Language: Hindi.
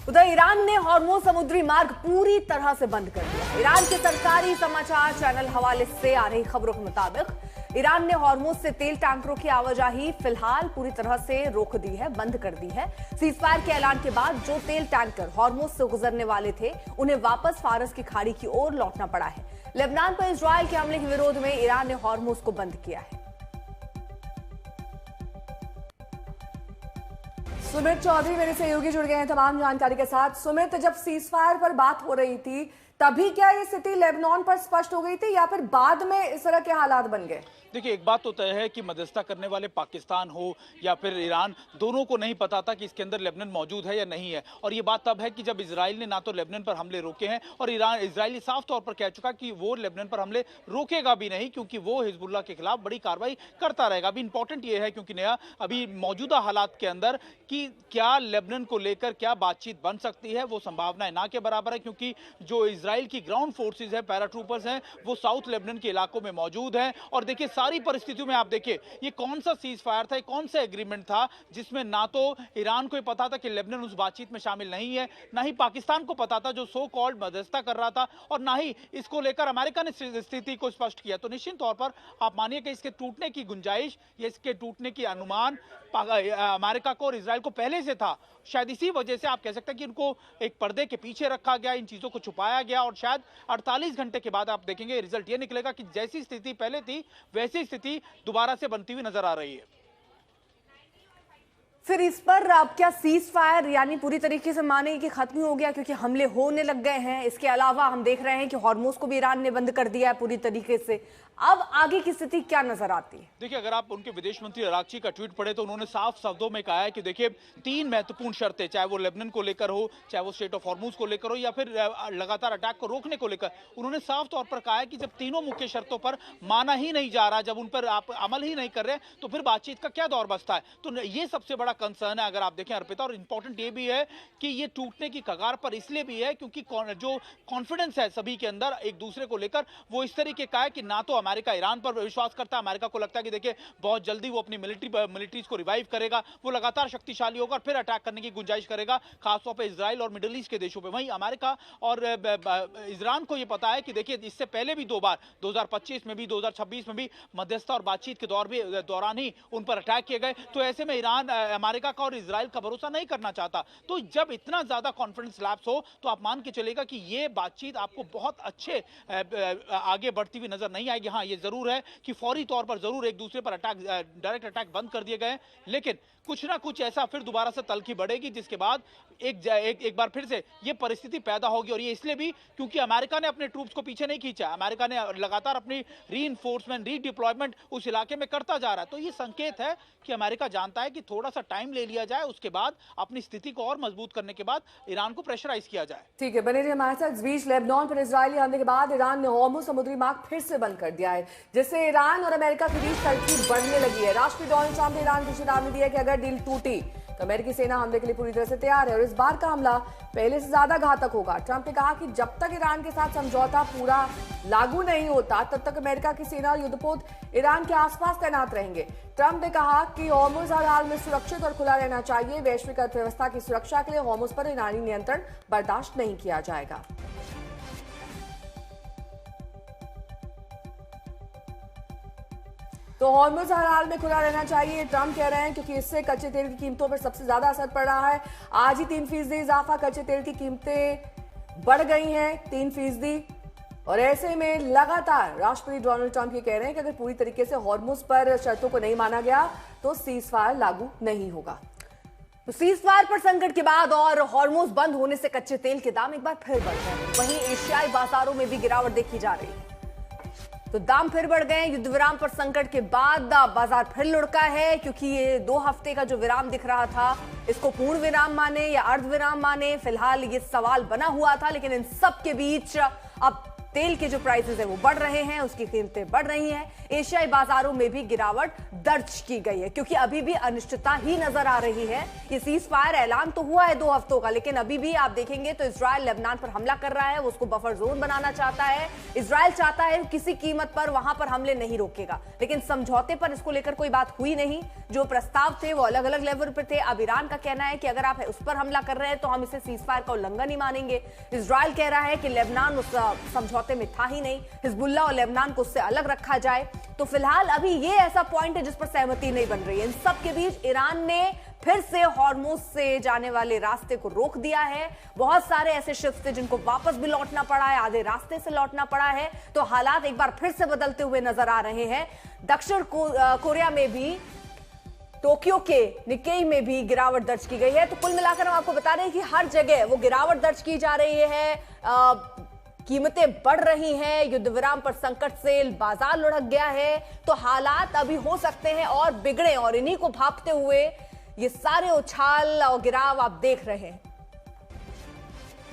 उधर ईरान ने हॉर्मुज़ समुद्री मार्ग पूरी तरह से बंद कर दिया। ईरान के सरकारी समाचार चैनल हवाले से आ रही खबरों के मुताबिक ईरान ने हॉर्मुज़ से तेल टैंकरों की आवाजाही फिलहाल पूरी तरह से रोक दी है, बंद कर दी है। सीजफायर के ऐलान के बाद जो तेल टैंकर हॉर्मुज़ से गुजरने वाले थे उन्हें वापस फारस की खाड़ी की ओर लौटना पड़ा है। लेबनान पर इजरायल के हमले के विरोध में ईरान ने हॉर्मुज़ को बंद किया है। सुमित चौधरी मेरे सहयोगी जुड़ गए हैं तमाम जानकारी के साथ। सुमित, जब सीजफायर पर बात हो रही थी तभी क्या ये स्थिति लेबनान पर स्पष्ट हो गई थी या फिर बाद में इस तरह के हालात बन गए? देखिए, एक बात तो तय है कि मध्यस्थता करने वाले पाकिस्तान हो या फिर ईरान, दोनों को नहीं पता था कि इसके अंदर लेबनान मौजूद है या नहीं है। और ये बात तब है कि जब इजराइल ने ना तो लेबनान पर हमले रोके हैं और इजराइल साफ तौर पर कह चुका कि वो लेबनान पर हमले रोकेगा भी नहीं, क्योंकि वो हिजबुल्लाह के खिलाफ बड़ी कार्रवाई करता रहेगा। अभी इंपॉर्टेंट ये है क्योंकि नया अभी मौजूदा हालात के अंदर कि क्या लेबनान को लेकर क्या बातचीत बन सकती है, वो संभावनाएं ना के बराबर है, क्योंकि जो इजराइल की ग्राउंड फोर्सेज है, पैराट्रूपर्स हैं, वो साउथ लेबनान के इलाकों में मौजूद हैं। और देखिए, सारी परिस्थितियों में आप देखिए ये कौन सा सीज फायर था, कौन सा एग्रीमेंट था जिसमें ना तो ईरान को पता था कि लेबनान उस बातचीत में शामिल नहीं है, ना ही पाकिस्तान को पता था जो सो कॉल्ड मध्यस्थता कर रहा था, और ना ही इसको लेकर अमेरिका ने स्थिति को स्पष्ट किया। तो निश्चित तौर पर आप मानिए कि इसके टूटने की गुंजाइश या इसके टूटने की अनुमान अमेरिका को और इजराइल को पहले से था। शायद इसी वजह से आप कह सकते हैं कि इनको एक पर्दे के पीछे रखा गया, इन चीजों को छुपाया गया, और शायद 48 घंटे के बाद आप देखेंगे रिजल्ट ये निकलेगा कि जैसी स्थिति पहले थी वैसी स्थिति दोबारा से बनती हुई नजर आ रही है। फिर इस पर अब क्या सीज फायर यानी पूरी तरीके से माने कि खत्म हो गया, क्योंकि हमले होने लग गए हैं। इसके अलावा हम देख रहे हैं कि हॉर्मुज़ को भी ईरान ने बंद कर दिया है पूरी तरीके से। अब आगे की स्थिति क्या नजर आती है? देखिए, अगर आप उनके विदेश मंत्री अरागची का ट्वीट पढ़े तो उन्होंने साफ शब्दों में कहा है कि देखिए, 3 महत्वपूर्ण शर्तें, चाहे वो लेबनान को लेकर हो, चाहे वो स्टेट ऑफ हॉर्मुज़ को लेकर हो, या फिर लगातार अटैक को रोकने को लेकर, उन्होंने साफ तौर पर कहा है कि जब तीनों मुख्य शर्तों पर माना ही नहीं जा रहा, जब उन पर आप अमल ही नहीं कर रहे, तो फिर बातचीत का क्या दौर बचता है। तो ये सबसे बड़ा कंसर्न है अगर आप देखें अर्पिता। और इंपॉर्टेंट ये भी है कि ये टूटने की कगार पर इसलिए भी है क्योंकि जो कॉन्फिडेंस है सभी के अंदर एक दूसरे को लेकर, वो इस तरीके का है कि ना तो अमेरिका ईरान पर विश्वास करता है, अमेरिका को लगता है कि देखिए बहुत जल्दी वो अपनी मिलिट्रीज को रिवाइव करेगा, वो लगातार शक्तिशाली होगा, फिर अटैक करने की गुंजाइश करेगा, खासतौर पर इजराइल और मिडिल ईस्ट के देशों पर। वहीं अमेरिका और ईरान को ये पता है कि देखिए इससे पहले भी 2 बार 2025 में भी 2026 में भी मध्यस्थता और बातचीत के दौरान ही उन पर अटैक किए गए। तो ऐसे में ईरान अमेरिका का और इजराइल का भरोसा नहीं करना चाहता। तो जब इतना ज्यादा कॉन्फिडेंस लैप्स हो तो आप मान के चलेगा कि ये बातचीत आपको बहुत अच्छे आगे बढ़ती हुई नजर नहीं आएगी। हाँ, ये जरूर है कि फौरी तौर पर जरूर एक दूसरे पर डायरेक्ट अटैक बंद कर दिए गए, लेकिन कुछ ना कुछ ऐसा फिर दोबारा से तलखी बढ़ेगी जिसके बाद एक बार फिर से ये परिस्थिति पैदा होगी। और ये इसलिए भी क्योंकि अमेरिका ने अपने ट्रूप्स को पीछे नहीं खींचा, अमेरिका ने लगातार अपनी रीइंफोर्समेंट, रीडिप्लॉयमेंट उस इलाके में करता जा रहा है। तो ये संकेत है कि अमेरिका जानता है कि थोड़ा सा टाइम ले लिया जाए, उसके बाद अपनी स्थिति को और मजबूत करने के बाद ईरान को प्रेशराइज किया जाए। ठीक है, बने रहिए हमारे साथ। इस बीच लेबनान पर इजरायली हमले के बाद ईरान ने हॉर्मुज़ समुद्री मार्ग फिर से बंद कर दिया है, जिससे ईरान और अमेरिका के बीच तलखी बढ़ने लगी है। राष्ट्रपति डोनाल्ड ट्रंप ने ईरान को चेतावनी दी है कि अगर डील टूटी तो अमेरिकी सेना हमले के लिए पूरी तरह से तैयार है और इस बार का हमला पहले से ज्यादा घातक होगा। ट्रंप ने कहा कि जब तक ईरान के साथ समझौता पूरा लागू नहीं होता तब तक अमेरिका की सेना और युद्धपोत ईरान के आसपास तैनात रहेंगे। ट्रंप ने कहा कि हॉर्मुज़ हर हाल में सुरक्षित और खुला रहना चाहिए। वैश्विक अर्थव्यवस्था की सुरक्षा के लिए हॉर्मुज़ पर ईरानी नियंत्रण बर्दाश्त नहीं किया जाएगा। तो हॉर्मुज़ हर हाल में खुला रहना चाहिए, ट्रंप कह रहे हैं, क्योंकि इससे कच्चे तेल की कीमतों पर सबसे ज्यादा असर पड़ रहा है। आज ही 3% इजाफा, कच्चे तेल की कीमतें बढ़ गई हैं 3%। और ऐसे में लगातार राष्ट्रपति डोनाल्ड ट्रंप ये कह रहे हैं कि अगर पूरी तरीके से हॉर्मुज़ पर शर्तों को नहीं माना गया तो सीज फायर लागू नहीं होगा। तो सीज फायर पर संकट के बाद और हॉर्मुज़ बंद होने से कच्चे तेल के दाम एक बार फिर बढ़ गए। वहीं एशियाई बाजारों में भी गिरावट देखी जा रही है, तो दाम फिर बढ़ गए। युद्ध विराम पर संकट के बाद बाजार फिर लुढ़का है, क्योंकि ये 2 हफ्ते का जो विराम दिख रहा था इसको पूर्ण विराम माने या अर्ध विराम माने, फिलहाल ये सवाल बना हुआ था। लेकिन इन सब के बीच अब तेल के जो प्राइसेस है वो बढ़ रहे हैं, उसकी कीमतें बढ़ रही हैं। एशियाई बाजारों में भी गिरावट दर्ज की गई है, क्योंकि अभी भी अनिश्चितता ही नजर आ रही है। ये सीज फायर ऐलान तो हुआ है 2 हफ्तों का, लेकिन अभी भी आप देखेंगे तो इजराइल लेबनान पर हमला कर रहा है, वो उसको बफर जोन बनाना चाहता है। इजराइल चाहता है किसी कीमत पर वहां पर हमले नहीं रोकेगा, लेकिन समझौते पर इसको लेकर कोई बात हुई नहीं। जो प्रस्ताव थे वो अलग अलग लेवल पर थे। अब ईरान का कहना है कि अगर आप उस पर हमला कर रहे हैं तो हम इसे सीजफायर का उल्लंघन ही मानेंगे। इजराइल कह रहा है कि लेबनान उस समझौते में था ही नहीं, हिजबुल्लाह और लेबनान को उससे अलग रखा जाए। तो फिलहाल अभी ये ऐसा पॉइंट है जिस पर सहमति नहीं बन रही है। इन सब के बीच ईरान ने फिर से हॉर्मुज से जाने वाले रास्ते को रोक दिया है। बहुत सारे ऐसे शिप्स थे जिनको वापस भी लौटना पड़ा है, आधे रास्ते से लौटना पड़ा है। तो हालात एक बार फिर से बदलते हुए नजर आ रहे हैं। दक्षिण कोरिया में भी, टोक्यो के निक्केई में भी गिरावट दर्ज की गई है। तो कुल मिलाकर हम आपको बता रहे हैं कि हर जगह वो गिरावट दर्ज की जा रही है। कीमतें बढ़ रही हैं, युद्ध विराम पर संकट से बाजार लुढ़क गया है। तो हालात अभी हो सकते हैं और बिगड़े, और इन्हीं को भांपते हुए ये सारे उछाल और गिराव आप देख रहे हैं।